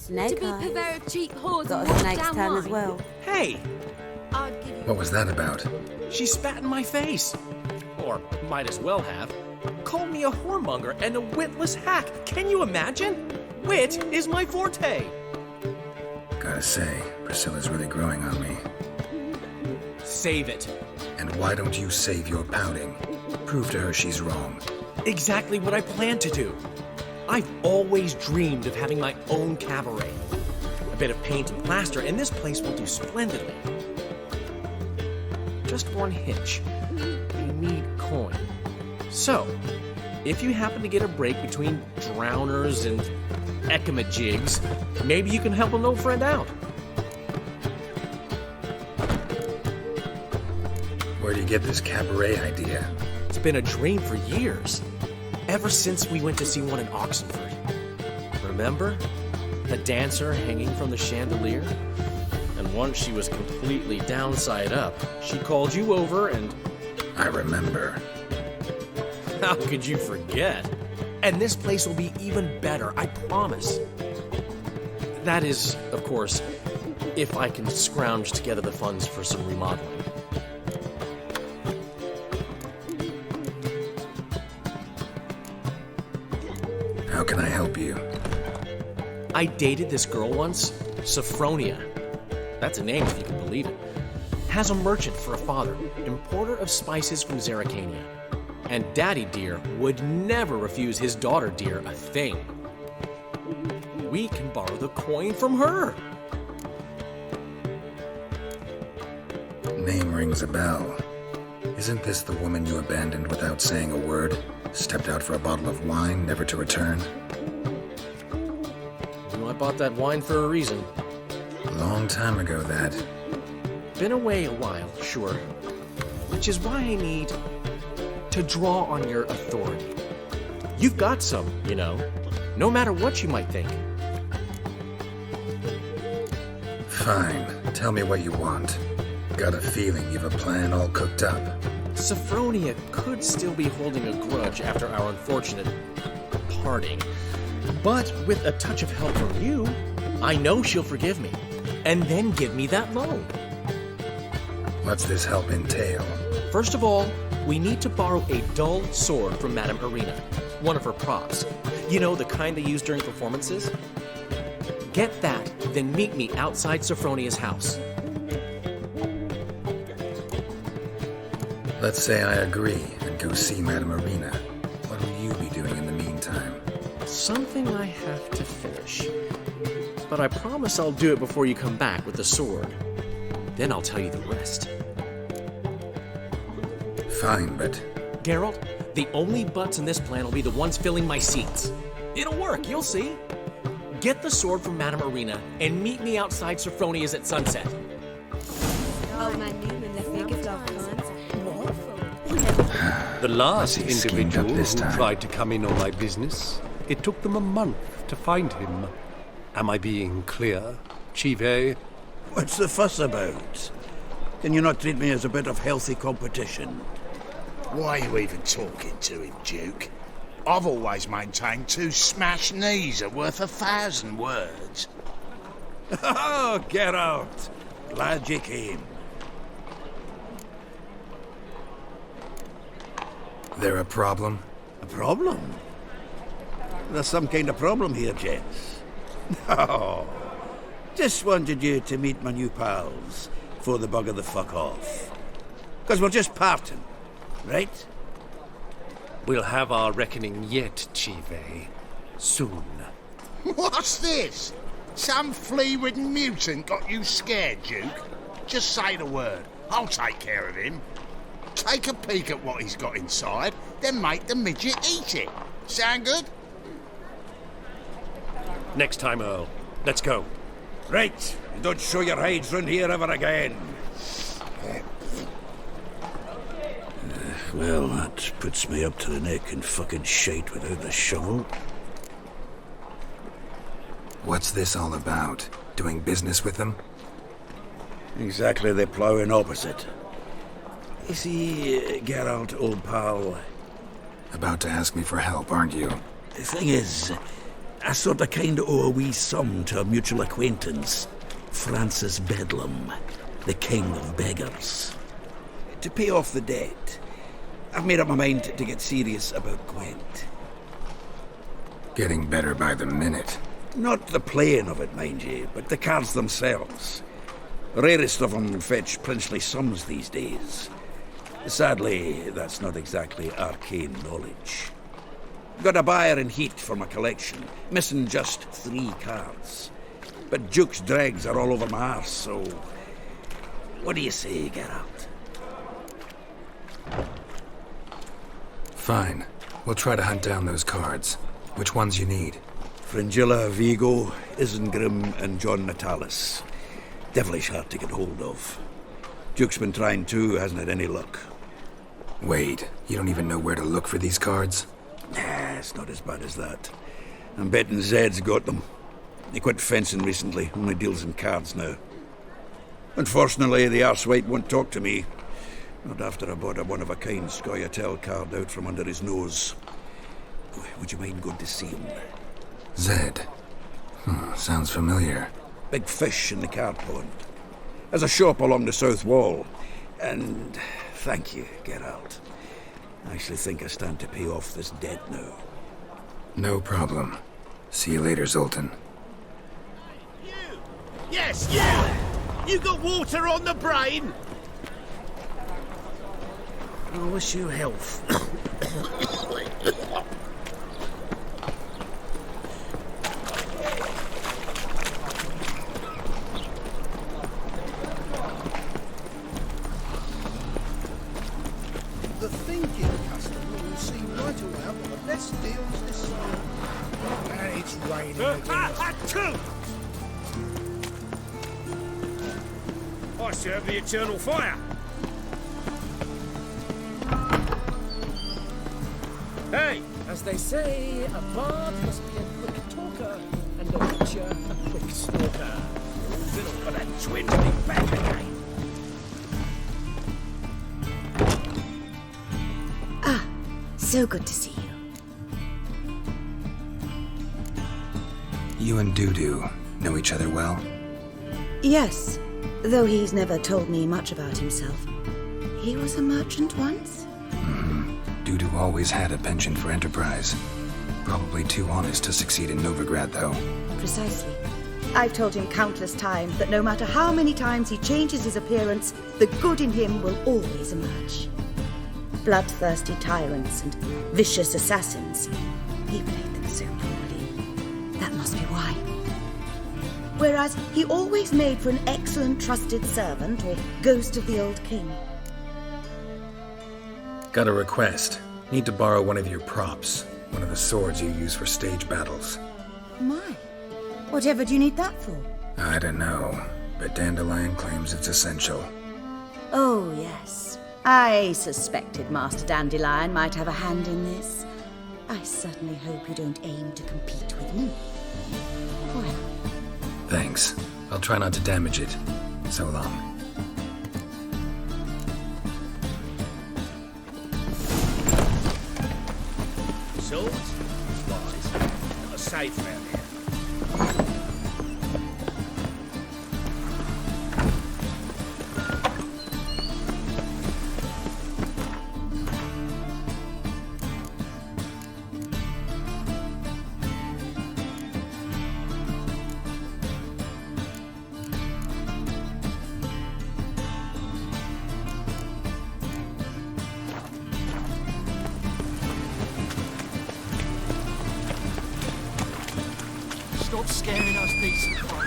Snake to be eyes. purveyor of cheap whores Got and a watered snake's down tongue wine. as well. Hey! I'd give you What was that about? She spat in my face. Or might as well have. Called me a whoremonger and a witless hack. Can you imagine? Wit is my forte. Gotta say, Priscilla's really growing on me. Save it. And why don't you save your pouting? Prove to her she's wrong. Exactly what I plan to do. I've always dreamed of having my own cabaret. A bit of paint and plaster, and this place will do splendidly. Just one hitch. You need coin. So, if you happen to get a break between drowners and ekamajigs, maybe you can help an old friend out. Where do you get this cabaret idea? It's been a dream for years. Ever since we went to see one in Oxenford. Remember? The dancer hanging from the chandelier? And once she was completely downside up, she called you over and... I remember. How could you forget? And this place will be even better, I promise. That is, of course, if I can scrounge together the funds for some remodeling. How can I help you? I dated this girl once, Sophronia. That's a name if you can believe it. Has a merchant for a father, importer of spices from Zerrikania. And Daddy Dear would never refuse his daughter Dear a thing. We can borrow the coin from her. Name rings a bell. Isn't this the woman you abandoned without saying a word? Stepped out for a bottle of wine, never to return? You know, I bought that wine for a reason. A long time ago, that. Been away a while, sure. Which is why I need to draw on your authority. You've got some, you know, no matter what you might think. Fine. Tell me what you want. Got a feeling you've a plan all cooked up. Sophronia could still be holding a grudge after our unfortunate parting. But with a touch of help from you, I know she'll forgive me. And then give me that loan. What's this help entail? First of all, we need to borrow a dull sword from Madame Irina, one of her props. You know, the kind they use during performances? Get that, then meet me outside Sophronia's house. Let's say I agree and go see Madame Irina. What will you be doing in the meantime? Something I have to finish. But I promise I'll do it before you come back with the sword. Then I'll tell you the rest. Fine, but... Geralt, the only butts in this plan will be the ones filling my seats. It'll work, you'll see. Get the sword from Madame Irina and meet me outside Sophronia's at sunset. Oh, man, Newman left me a gift after mine. The last he schemed individual up this who time? tried to come in on my business, it took them a month to find him. Am I being clear, Chive? What's the fuss about? Can you not treat me as a bit of healthy competition? Why are you even talking to him, Duke? I've always maintained 2 smashed knees are worth 1,000 words. Oh, Geralt! Glad you came. There a problem? A problem? There's some kind of problem here, gents. Oh, just wanted you to meet my new pals before the bugger the fuck off. Because we're just parting, right? We'll have our reckoning yet, Chive. Soon. What's this? Some flea-ridden mutant got you scared, Duke? Just say the word. I'll take care of him. Take a peek at what he's got inside, then make the midget eat it. Sound good? Next time, Earl. Let's go. Right, and don't show your hides round here ever again. Well, that puts me up to the neck in fucking shite without the shovel. What's this all about? Doing business with them? Exactly the ploughing opposite. You see, Geralt, old pal, About to ask me for help, aren't you? the thing is, I sort of kind of owe a wee sum to a mutual acquaintance, Francis Bedlam, the king of beggars. To pay off the debt, I've made up my mind to get serious about Gwent. Getting better by the minute. Not the playing of it, mind you, but the cards themselves. The rarest of them fetch princely sums these days. Sadly, that's not exactly arcane knowledge. Got a buyer in heat for my collection, missing just 3 cards. But Duke's dregs are all over my arse, so... What do you say, Geralt? Fine. We'll try to hunt down those cards. Which ones you need? Fringilla, Vigo, Isengrim, and John Natalis. Devilish hard to get hold of. Duke's been trying too, hasn't had any luck. Wait, you don't even know where to look for these cards? Nah, it's not as bad as that. I'm betting Zed's got them. He quit fencing recently, only deals in cards now. Unfortunately, the arsewipe won't talk to me. Not after I bought a one-of-a-kind Scoia'tael card out from under his nose. Would you mind going to see him? Zed. Sounds familiar. Big fish in the card pond. Has a shop along the south wall. And thank you, Geralt. I actually think I stand to pay off this debt now. No problem. See you later, Zoltan. You! Yes, you! You got water on the brain? I wish you health. The thinking customer will see right away one of the best deals this summer. And it's raining again. I serve the eternal fire. Hey! As they say, a bard must be a quick talker, and a witcher a quick stalker. Little got that dwindling back again. So good to see you. You and Dudu know each other well? Yes, though he's never told me much about himself. He was a merchant once? Dudu always had a penchant for enterprise. Probably too honest to succeed in Novigrad, though. Precisely. I've told him countless times that no matter how many times he changes his appearance, the good in him will always emerge. Bloodthirsty tyrants and vicious assassins. He played them so poorly. That must be why. Whereas he always made for an excellent trusted servant or ghost of the old king. Got a request. Need to borrow one of your props. One of the swords you use for stage battles. My. Whatever do you need that for? I don't know, but Dandelion claims it's essential. Oh, yes. I suspected Master Dandelion might have a hand in this. I certainly hope you don't aim to compete with me. Well. Thanks. I'll try not to damage it. So long. Swords? Lies. Not a safe round here. Stop scaring us decent folk.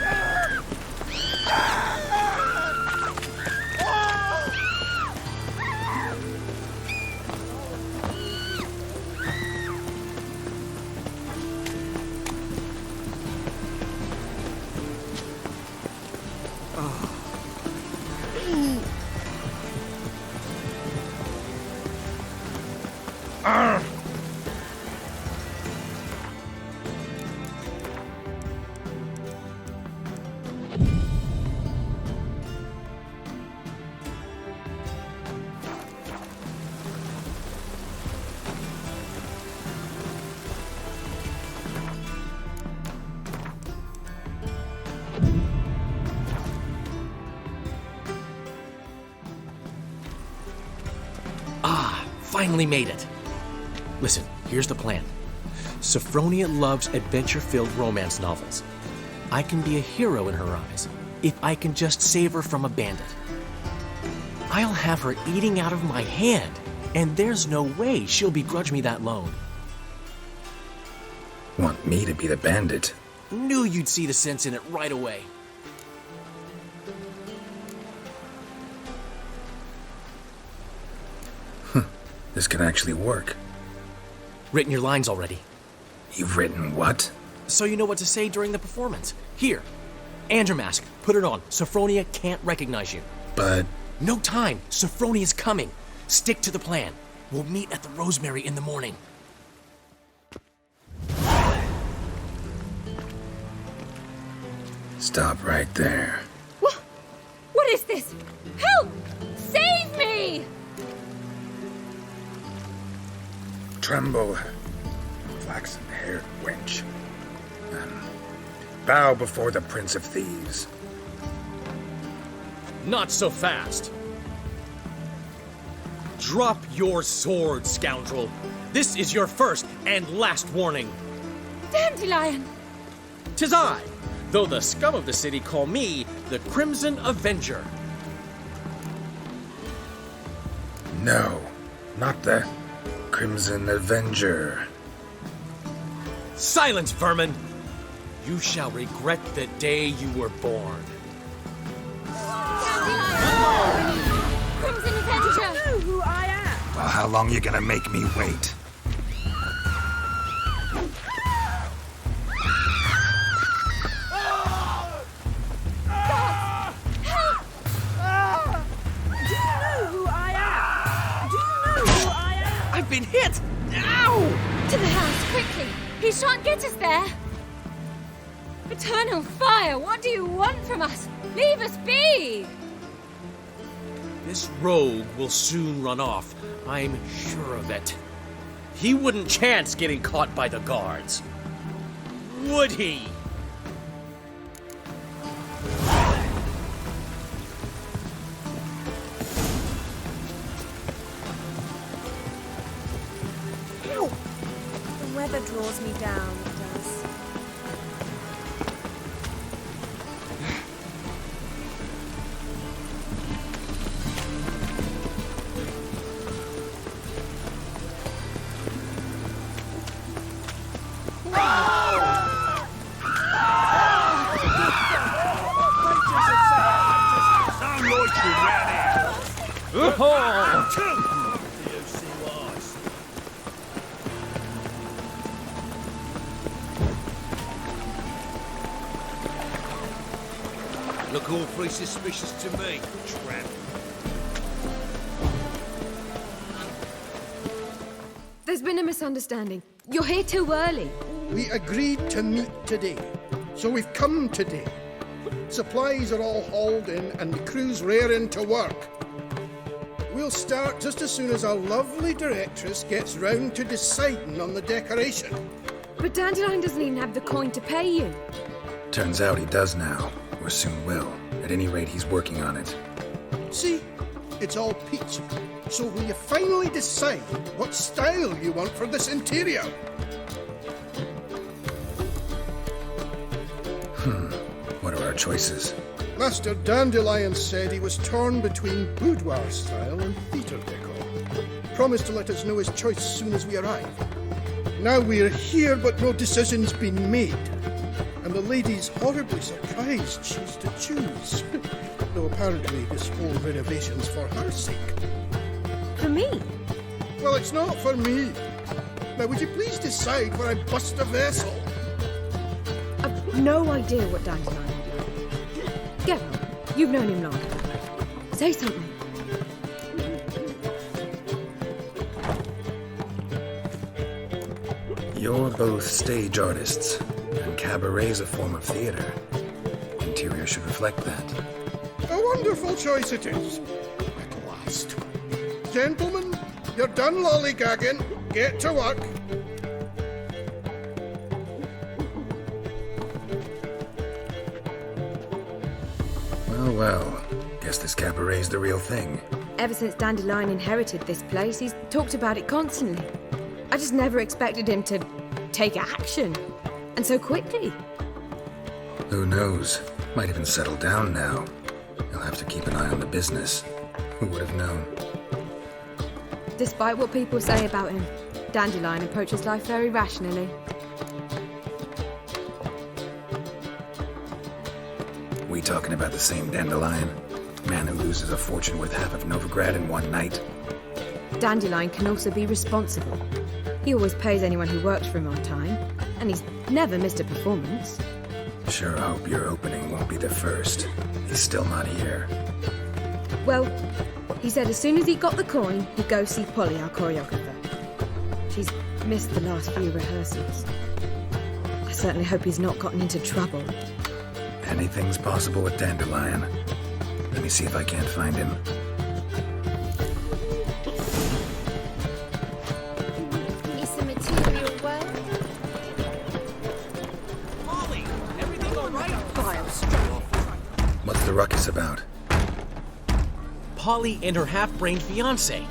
finally made it. Listen, here's the plan. Sophronia loves adventure-filled romance novels. I can be a hero in her eyes if I can just save her from a bandit. I'll have her eating out of my hand, and there's no way she'll begrudge me that loan. Want me to be the bandit? Knew you'd see the sense in it right away. This could actually work. Written your lines already. You've written what? So you know what to say during the performance. Here, and your mask. Put it on. Sophronia can't recognize you. But... No time. Sophronia's coming. Stick to the plan. We'll meet at the Rosemary in the morning. Stop right there. What is this? Help! Save me! Tremble, flaxen-haired wench. Bow before the Prince of Thieves. Not so fast. Drop your sword, scoundrel. This is your first and last warning. Dandelion! 'Tis I, though the scum of the city call me the Crimson Avenger. No, not the Crimson Avenger. Silence, vermin! You shall regret the day you were born. Dandelion! Crimson Avenger! You know who I am! Well, how long you gonna make me wait? I've been hit! Ow! To the house, quickly! He shan't get us there! Eternal fire, what do you want from us? Leave us be! This rogue will soon run off. I'm sure of it. He wouldn't chance getting caught by the guards. Would he? The weather draws me down, it does. Look awfully suspicious to me, tramp. There's been a misunderstanding. You're here too early. We agreed to meet today, so we've come today. Supplies are all hauled in and the crew's raring to work. We'll start just as soon as our lovely directress gets round to deciding on the decoration. But Dandelion doesn't even have the coin to pay you. Turns out he does now, or soon will. At any rate, he's working on it. See? It's all peachy. So will you finally decide what style you want for this interior? What are our choices? Master Dandelion said he was torn between boudoir style and theatre decor. Promised to let us know his choice as soon as we arrive. Now we're here, but no decision's been made. And the lady's horribly surprised she's to choose. Though apparently this whole renovation's for her sake. For me? Well, it's not for me. Now, would you please decide where I bust a vessel? I've no idea what Dandelion would do. Geralt, you've known him long. Say something. You're both stage artists, and cabaret's a form of theater. Interior should reflect that. A wonderful choice it is. At last. Gentlemen, you're done lollygagging. Get to work. Well, guess this cabaret's the real thing. Ever since Dandelion inherited this place, he's talked about it constantly. I just never expected him to take action. And so quickly. Who knows? Might even settle down now. You'll have to keep an eye on the business. Who would have known? Despite what people say about him, Dandelion approaches life very rationally. We talking about the same Dandelion? Man who loses a fortune worth half of Novigrad in one night? Dandelion can also be responsible. He always pays anyone who works for him on time, and he's never missed a performance. Sure hope your opening won't be the first. He's still not here. Well, he said as soon as he got the coin, he'd go see Polly, our choreographer. She's missed the last few rehearsals. I certainly hope he's not gotten into trouble. Anything's possible with Dandelion. Let me see if I can't find him. Is the material well? Molly, everything all right? What's the ruckus about? Polly and her half-brained fiancé.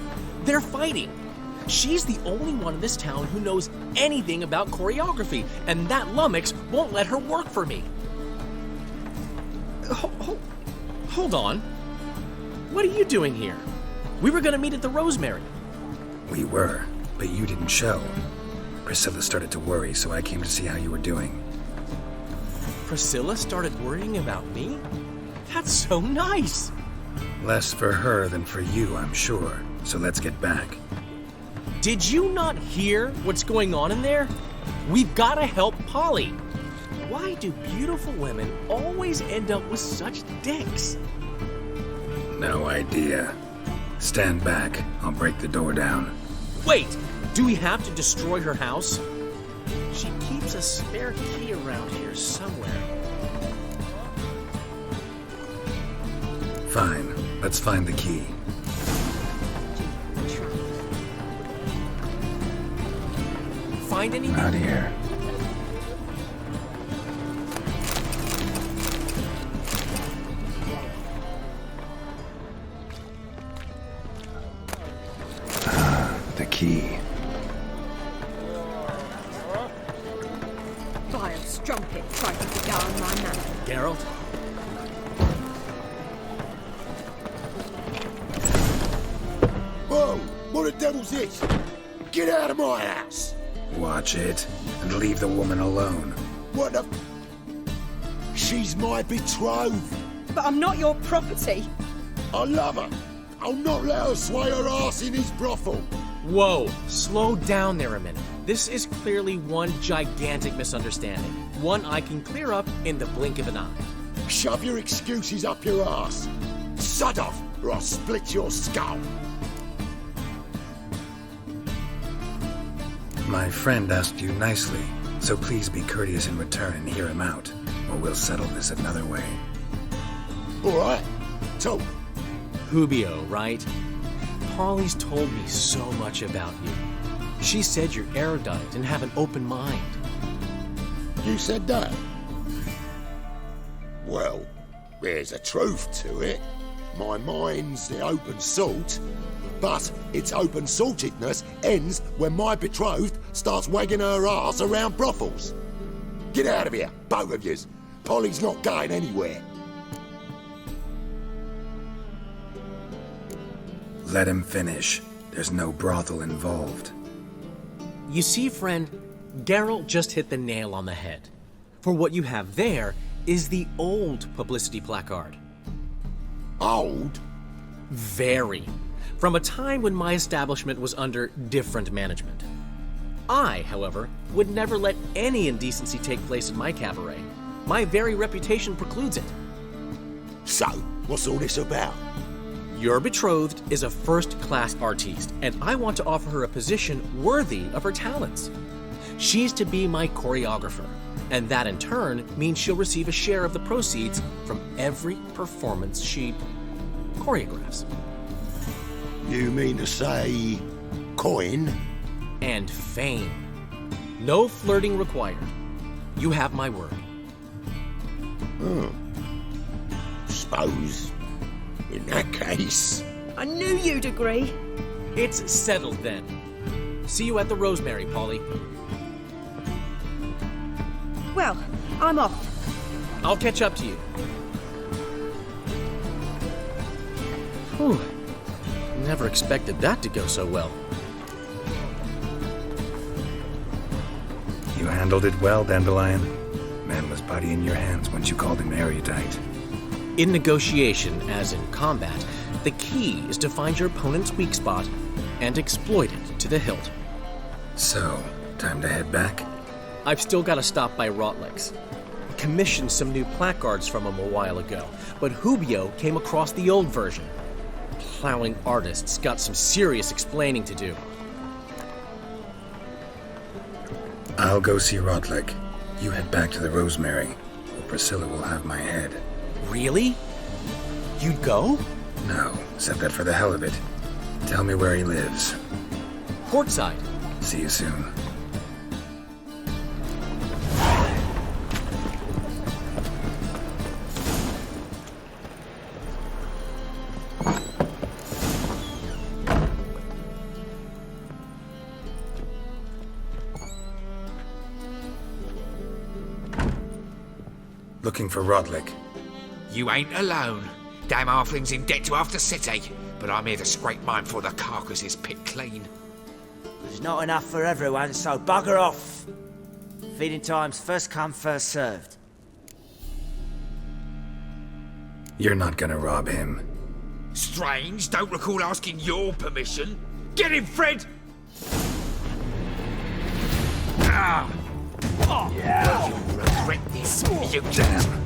They're fighting. She's the only one in this town who knows anything about choreography, and that lummox won't let her work for me. Hold on. What are you doing here? We were gonna meet at the Rosemary. We were, but you didn't show. Priscilla started to worry, so I came to see how you were doing. Priscilla started worrying about me? That's so nice. Less for her than for you, I'm sure. So let's get back. Did you not hear what's going on in there? We've gotta help Polly. Why do beautiful women always end up with such dicks? No idea. Stand back. I'll break the door down. Wait! Do we have to destroy her house? She keeps a spare key around here somewhere. Fine. Let's find the key. Find anything? Not here. The key. Vile strumpet tried to beguile my man. Geralt? Whoa! What the devil's this? Get out of my house! Watch it, and leave the woman alone. What the... She's my betrothed. But I'm not your property. I love her. I'll not let her sway her ass in his brothel. Whoa, slow down there a minute. This is clearly one gigantic misunderstanding. One I can clear up in the blink of an eye. Shove your excuses up your ass. Sod off, or I'll split your skull. My friend asked you nicely, so please be courteous in return and hear him out, or we'll settle this another way. All right, talk. Hubio, right? Polly's told me so much about you. She said you're erudite and have an open mind. You said that? Well, there's a truth to it. My mind's the open salt, but its open saltedness ends when my betrothed starts wagging her ass around brothels. Get out of here, both of yous. Polly's not going anywhere. Let him finish. There's no brothel involved. You see, friend, Geralt just hit the nail on the head. For what you have there is the old publicity placard. Old? Very. From a time when my establishment was under different management. I, however, would never let any indecency take place in my cabaret. My very reputation precludes it. So, what's all this about? Your betrothed is a first-class artiste, and I want to offer her a position worthy of her talents. She's to be my choreographer, and that in turn means she'll receive a share of the proceeds from every performance she choreographs. You mean to say... coin? And fame. No flirting required. You have my word. Suppose... in that case... I knew you'd agree. It's settled then. See you at the Rosemary, Polly. Well, I'm off. I'll catch up to you. Whew. Never expected that to go so well. You handled it well, Dandelion. Man was body in your hands once you called him erudite. In negotiation, as in combat, the key is to find your opponent's weak spot and exploit it to the hilt. So, time to head back? I've still got to stop by Rotlick's. Commissioned some new placards from him a while ago, but Hubio came across the old version. Plowing artists got some serious explaining to do. I'll go see Rotlick. You head back to the Rosemary, or Priscilla will have my head. Really? You'd go? No, said that for the hell of it. Tell me where he lives. Portside. See you soon. Looking for Rotlick. You ain't alone. Damn halfling's in debt to half the city, but I'm here to scrape mine before the carcass is picked clean. There's not enough for everyone, so bugger off. Feeding time's first come, first served. You're not gonna rob him. Strange, don't recall asking your permission. Get him, Fred! Ah! Oh, yeah. You'll regret this, you damn.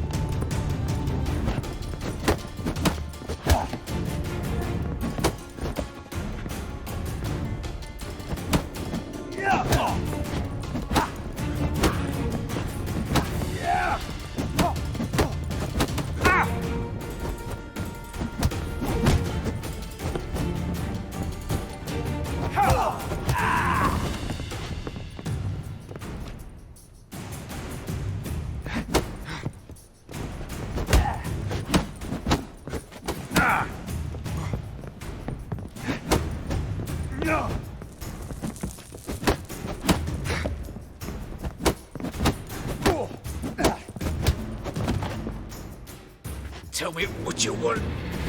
Tell me what you want,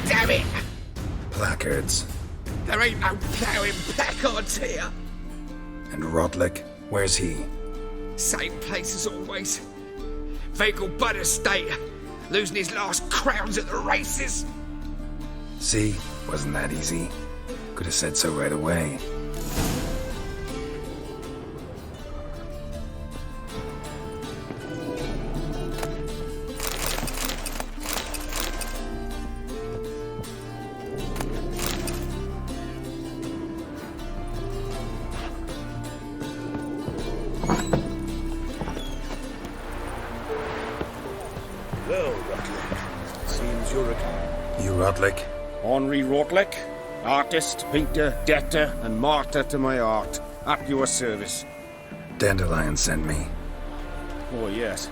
damn it! Placards. There ain't no ploughing placards here. And Rotlick, where's he? Same place as always. Vegelbud Estate, losing his last crowns at the races. See, wasn't that easy? Could have said so right away. Well, Rotlick, seems you're a... You Rotlick? Henri Rotlick, artist, painter, debtor, and martyr to my art, at your service. Dandelion sent me. Oh, yes.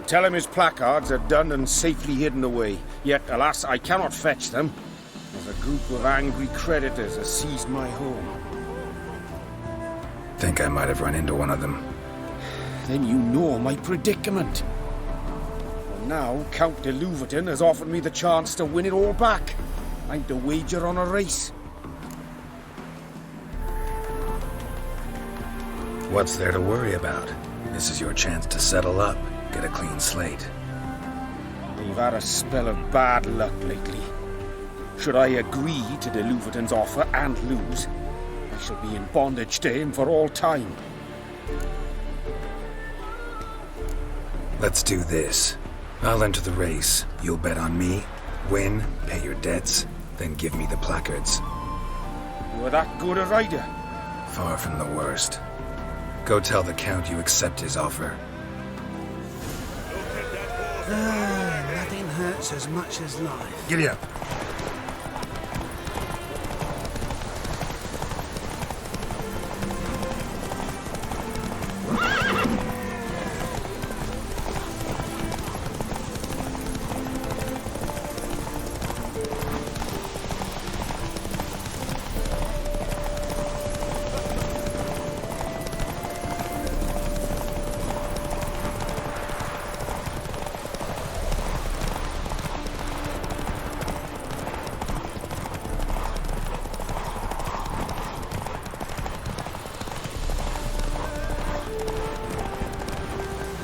Tell him his placards are done and safely hidden away. Yet, alas, I cannot fetch them, as a group of angry creditors has seized my home. Think I might have run into one of them. Then you know my predicament. And now, Count de Louverton has offered me the chance to win it all back. I'm to wager on a race. What's there to worry about? This is your chance to settle up, get a clean slate. I've had a spell of bad luck lately. Should I agree to de Louverton's offer and lose, I shall be in bondage to him for all time. Let's do this. I'll enter the race. You'll bet on me, win, pay your debts, then give me the placards. You're that good a rider? Far from the worst. Go tell the Count you accept his offer. Nothing hurts as much as life. Giddy up.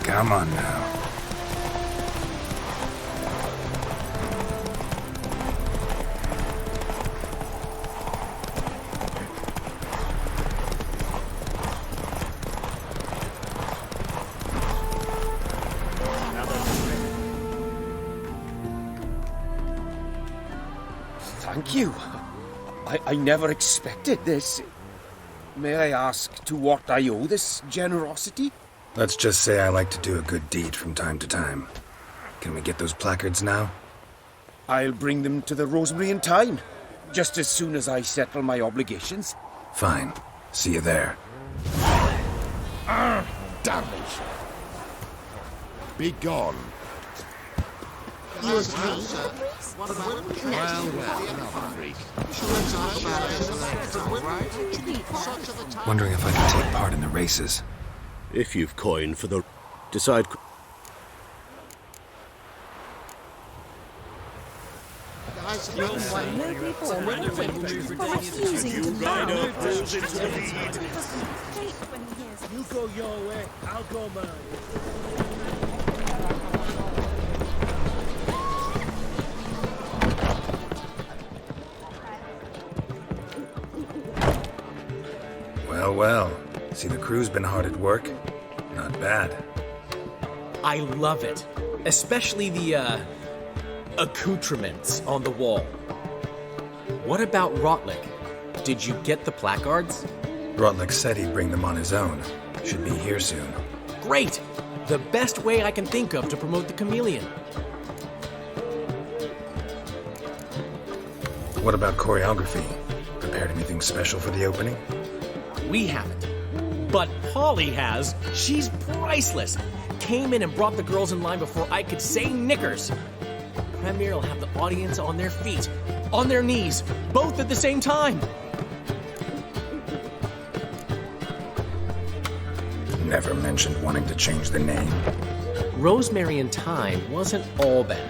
Come on now. Thank you. I never expected this. May I ask to what I owe this generosity? Let's just say I like to do a good deed from time to time. Can we get those placards now? I'll bring them to the Rosemary in time, just as soon as I settle my obligations. Fine. See you there. Damnation! Be gone. Wondering if I can take part in the races. If you've coin for the... Decide... You go your way, I'll go mine. Well. See, the crew's been hard at work. Not bad. I love it. Especially the, accoutrements on the wall. What about Rotlick? Did you get the placards? Rotlick said he'd bring them on his own. Should be here soon. Great! The best way I can think of to promote the chameleon. What about choreography? Prepared anything special for the opening? We haven't. But Polly has. She's priceless. Came in and brought the girls in line before I could say knickers. Premiere will have the audience on their feet, on their knees, both at the same time. Never mentioned wanting to change the name. Rosemary in Time wasn't all bad,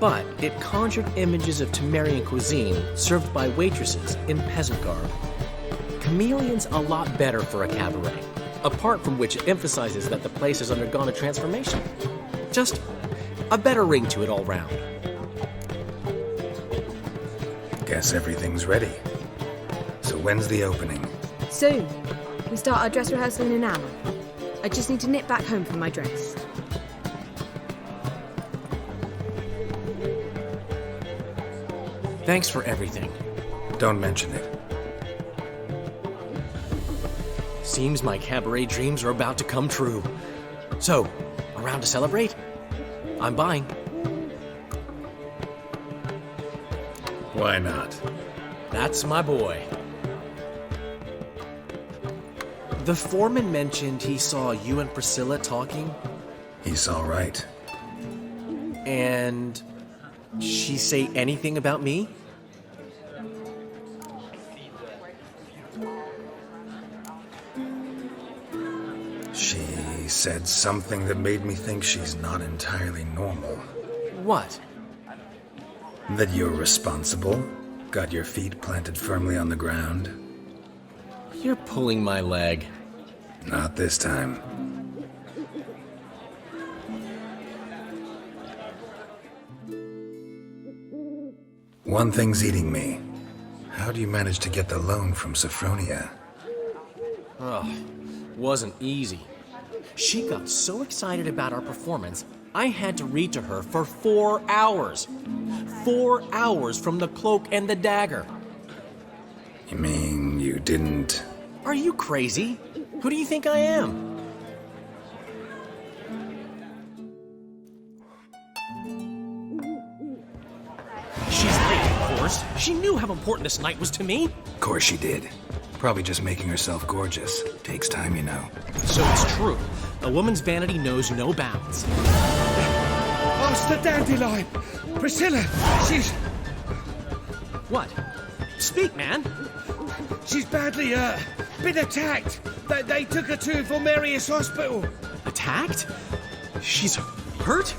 but it conjured images of Temerian cuisine served by waitresses in peasant garb. Chameleon's a lot better for a cabaret, apart from which it emphasizes that the place has undergone a transformation. Just a better ring to it all round. Guess everything's ready. So when's the opening? Soon. We start our dress rehearsal in an hour. I just need to nip back home for my dress. Thanks for everything. Don't mention it. Seems my cabaret dreams are about to come true. So, around to celebrate? I'm buying. Why not? That's my boy. The foreman mentioned he saw you and Priscilla talking. He's all right. And she say anything about me? She said something that made me think she's not entirely normal. What? That you're responsible, got your feet planted firmly on the ground. You're pulling my leg. Not this time. One thing's eating me. How do you manage to get the loan from Sophronia? Oh, wasn't easy. She got so excited about our performance, I had to read to her for 4 hours. 4 hours from the Cloak and the Dagger. You mean you didn't... Are you crazy? Who do you think I am? She's late, of course. She knew how important this night was to me. Of course she did. Probably just making herself gorgeous. Takes time, you know. So it's true. A woman's vanity knows no bounds. Master Dandelion! Priscilla, she's... What? Speak, man. She's badly, been attacked. They took her to Vulmerius Hospital. Attacked? She's hurt?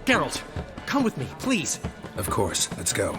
Geralt, come with me, please. Of course. Let's go.